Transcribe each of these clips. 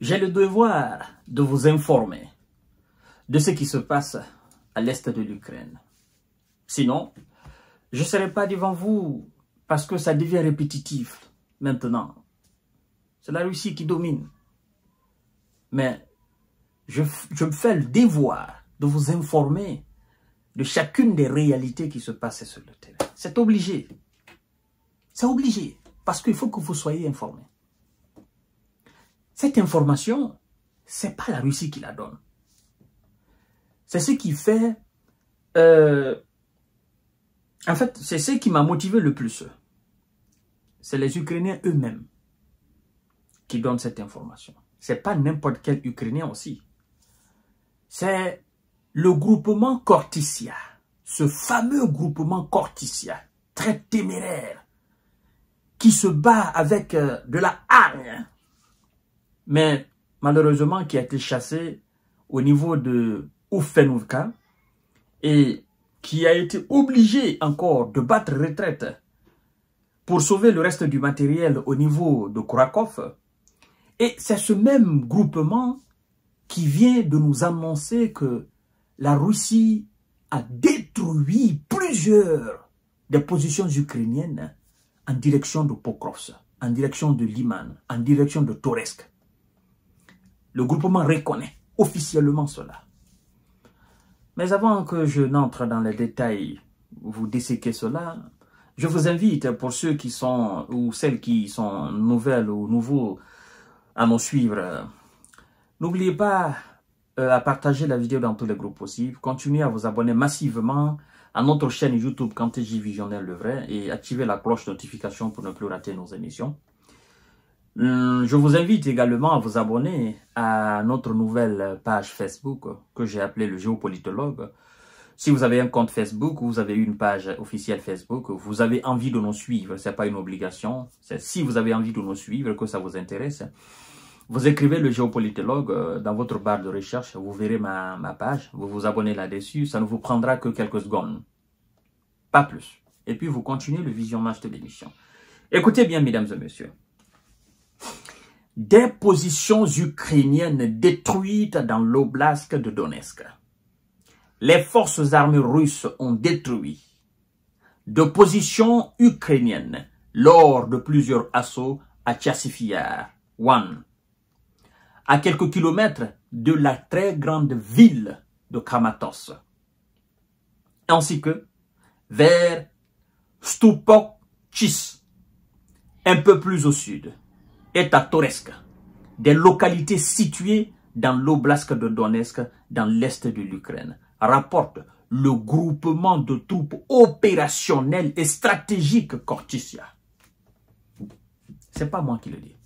J'ai le devoir de vous informer de ce qui se passe à l'est de l'Ukraine. Sinon, je ne serai pas devant vous parce que ça devient répétitif maintenant. C'est la Russie qui domine. Mais je me fais le devoir de vous informer de chacune des réalités qui se passent sur le terrain. C'est obligé. C'est obligé. Parce qu'il faut que vous soyez informés. Cette information, ce n'est pas la Russie qui la donne. C'est ce qui fait... en fait, c'est ce qui m'a motivé le plus. C'est les Ukrainiens eux-mêmes qui donnent cette information. Ce n'est pas n'importe quel Ukrainien aussi. C'est le groupement Khortytsia. Ce fameux groupement Khortytsia, très téméraire, qui se bat avec de la hargne, mais malheureusement qui a été chassé au niveau de Oufenovka et qui a été obligé encore de battre retraite pour sauver le reste du matériel au niveau de Kharkov. Et c'est ce même groupement qui vient de nous annoncer que la Russie a détruit plusieurs des positions ukrainiennes en direction de Pokrovsk, en direction de Liman, en direction de Toretsk. Le groupement reconnaît officiellement cela. Mais avant que je n'entre dans les détails, vous disséquer cela, je vous invite, pour ceux qui sont, ou celles qui sont nouvelles ou nouveaux à nous suivre, n'oubliez pas à partager la vidéo dans tous les groupes possibles, continuez à vous abonner massivement à notre chaîne YouTube KanteJ Visionnaire le Vrai et activez la cloche de notification pour ne plus rater nos émissions. Je vous invite également à vous abonner à notre nouvelle page Facebook que j'ai appelée le Géopolitologue. Si vous avez un compte Facebook ou vous avez une page officielle Facebook, vous avez envie de nous suivre, ce n'est pas une obligation. Si vous avez envie de nous suivre, que ça vous intéresse, vous écrivez le Géopolitologue dans votre barre de recherche, vous verrez ma page, vous vous abonnez là-dessus, ça ne vous prendra que quelques secondes, pas plus. Et puis vous continuez le visionnage de l'émission. Écoutez bien, mesdames et messieurs. Des positions ukrainiennes détruites dans l'oblast de Donetsk. Les forces armées russes ont détruit de positions ukrainiennes lors de plusieurs assauts à Tchassifiar, à quelques kilomètres de la très grande ville de Kramatorsk, ainsi que vers Stupokchis, un peu plus au sud, et à Toretsk, des localités situées dans l'oblast de Donetsk, dans l'est de l'Ukraine, rapporte le groupement de troupes opérationnelles et stratégiques Khortytsia. C'est pas moi qui le dis.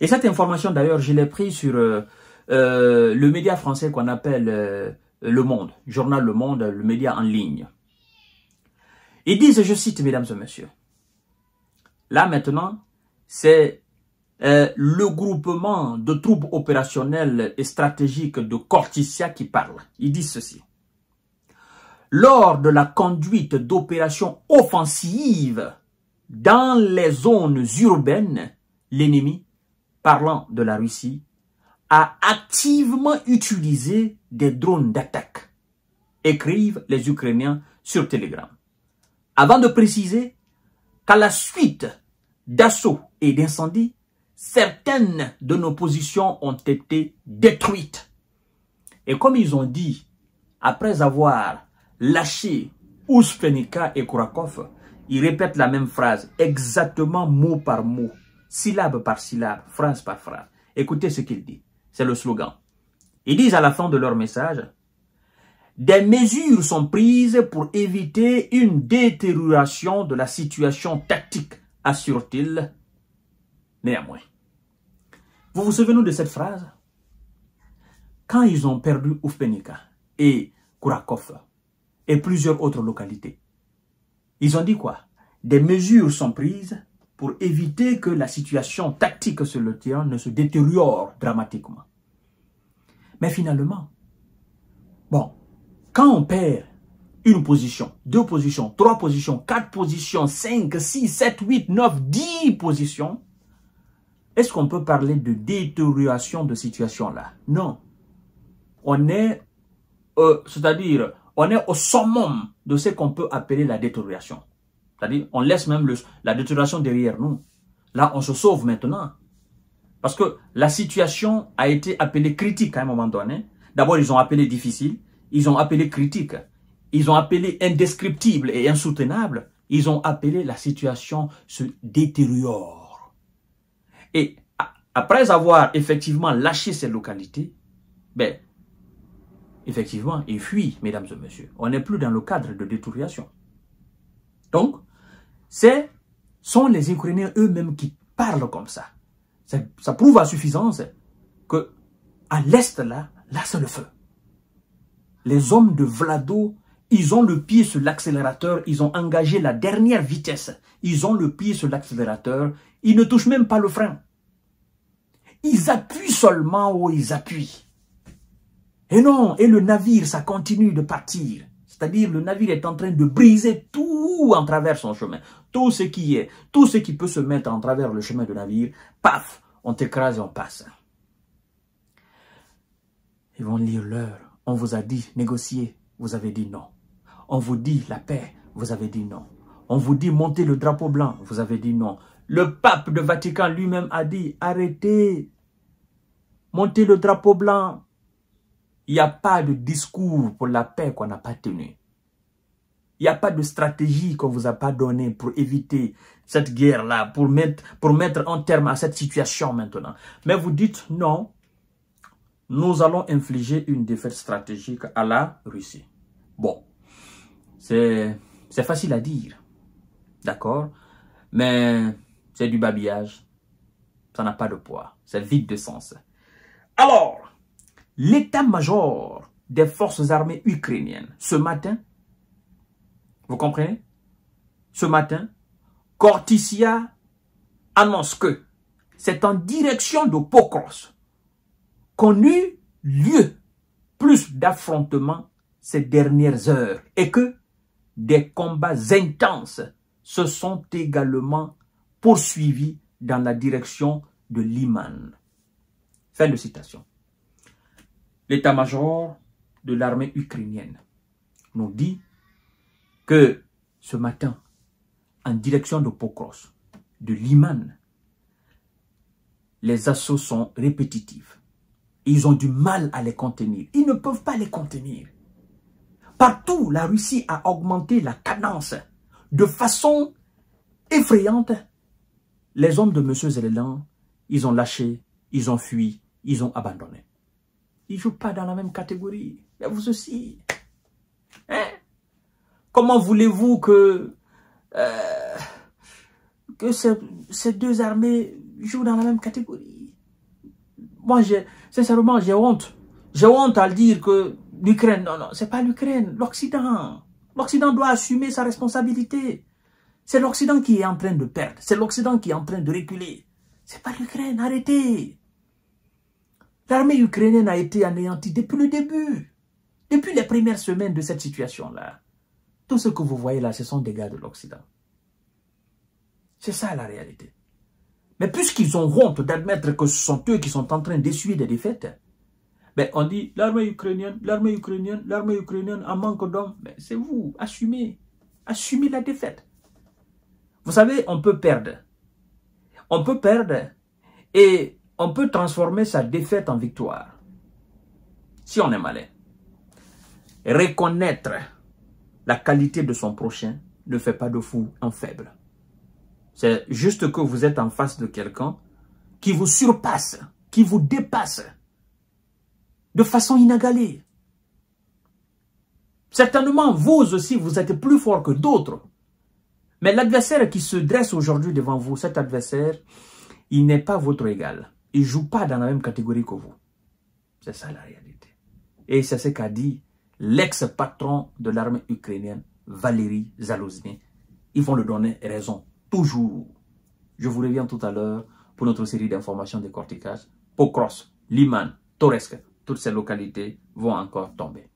Et cette information, d'ailleurs, je l'ai prise sur le média français qu'on appelle Le Monde, journal Le Monde, le média en ligne. Ils disent, je cite, mesdames et messieurs, là maintenant, c'est le groupement de troupes opérationnelles et stratégiques de Khortytsia qui parle. Ils disent ceci. Lors de la conduite d'opérations offensives dans les zones urbaines, l'ennemi, parlant de la Russie, a activement utilisé des drones d'attaque, écrivent les Ukrainiens sur Telegram. Avant de préciser qu'à la suite d'assauts et d'incendies, certaines de nos positions ont été détruites. Et comme ils ont dit, après avoir lâché Oufenovka et Kharkov, ils répètent la même phrase, exactement mot par mot, syllabe par syllabe, phrase par phrase. Écoutez ce qu'ils disent, c'est le slogan. Ils disent à la fin de leur message, « Des mesures sont prises pour éviter une détérioration de la situation tactique », assure-t-il néanmoins. Vous vous souvenez de cette phrase? Quand ils ont perdu Oufenovka et Kharkov et plusieurs autres localités, ils ont dit quoi? Des mesures sont prises pour éviter que la situation tactique sur le terrain ne se détériore dramatiquement. Mais finalement, bon, quand on perd une position, 2 positions, 3 positions, 4 positions, 5, 6, 7, 8, 9, 10 positions, est-ce qu'on peut parler de détérioration de situation là? Non. On est, c'est-à-dire, on est au summum de ce qu'on peut appeler la détérioration. C'est-à-dire, on laisse même la détérioration derrière nous. Là, on se sauve maintenant. Parce que la situation a été appelée critique à un moment donné. D'abord, ils ont appelé difficile, ils ont appelé critique, ils ont appelé indescriptible et insoutenable. Ils ont appelé la situation se détériore. Et après avoir effectivement lâché ces localités, ben, effectivement, ils fuient, mesdames et messieurs. On n'est plus dans le cadre de détérioration. Donc, ce sont les Ukrainiens eux-mêmes qui parlent comme ça. Ça prouve à suffisance que à l'est, là c'est le feu. Les hommes de Vlado, ils ont le pied sur l'accélérateur, ils ont engagé la dernière vitesse. Ils ont le pied sur l'accélérateur, ils ne touchent même pas le frein. Ils appuient seulement où ils appuient. Et non, et le navire, ça continue de partir. C'est-à-dire, le navire est en train de briser tout en travers son chemin. Tout ce qui peut se mettre en travers le chemin du navire, paf, on t'écrase et on passe. Ils vont lire l'heure. On vous a dit négocier, vous avez dit non. On vous dit la paix, vous avez dit non. On vous dit monter le drapeau blanc, vous avez dit non. Le pape de Vatican lui-même a dit arrêtez, montez le drapeau blanc. Il n'y a pas de discours pour la paix qu'on n'a pas tenu. Il n'y a pas de stratégie qu'on ne vous a pas donnée pour éviter cette guerre-là, pour mettre un terme à cette situation maintenant. Mais vous dites non, nous allons infliger une défaite stratégique à la Russie. Bon, c'est facile à dire, d'accord? Mais c'est du babillage, ça n'a pas de poids, c'est vide de sens. Alors, l'état-major des forces armées ukrainiennes, ce matin, vous comprenez? Ce matin, Kortissia annonce que c'est en direction de Pokros qu'on eut lieu plus d'affrontements ces dernières heures et que des combats intenses se sont également poursuivis dans la direction de Liman. Fin de citation. L'état-major de l'armée ukrainienne nous dit que ce matin, en direction de Pokros, de Liman, les assauts sont répétitifs. Ils ont du mal à les contenir. Ils ne peuvent pas les contenir. Partout, la Russie a augmenté la cadence de façon effrayante. Les hommes de M. Zelensky, ils ont lâché, ils ont fui, ils ont abandonné. Ils ne jouent pas dans la même catégorie. Mais vous aussi. Hein? Comment voulez-vous que ces deux armées jouent dans la même catégorie? Moi, sincèrement, j'ai honte. J'ai honte à le dire que l'Ukraine, non, c'est pas l'Ukraine, l'Occident. L'Occident doit assumer sa responsabilité. C'est l'Occident qui est en train de perdre. C'est l'Occident qui est en train de reculer. C'est pas l'Ukraine, arrêtez. L'armée ukrainienne a été anéantie depuis le début. Depuis les premières semaines de cette situation-là. Tout ce que vous voyez là, ce sont des gars de l'Occident. C'est ça la réalité. Mais puisqu'ils ont honte d'admettre que ce sont eux qui sont en train d'essuyer des défaites, ben on dit l'armée ukrainienne en manque d'hommes. Mais c'est vous, assumez. Assumez la défaite. Vous savez, on peut perdre. On peut perdre et on peut transformer sa défaite en victoire. Si on est malin. Reconnaître la qualité de son prochain ne fait pas de fou un faible. C'est juste que vous êtes en face de quelqu'un qui vous surpasse, qui vous dépasse de façon inégalée. Certainement, vous aussi, vous êtes plus fort que d'autres. Mais l'adversaire qui se dresse aujourd'hui devant vous, cet adversaire, il n'est pas votre égal. Il ne joue pas dans la même catégorie que vous. C'est ça la réalité. Et c'est ce qu'a dit l'ex-patron de l'armée ukrainienne, Valéry Zaluzny. Ils vont le donner raison. Toujours. Je vous reviens tout à l'heure pour notre série d'informations de décortiquage. Pokros, Liman, Toretsk, toutes ces localités vont encore tomber.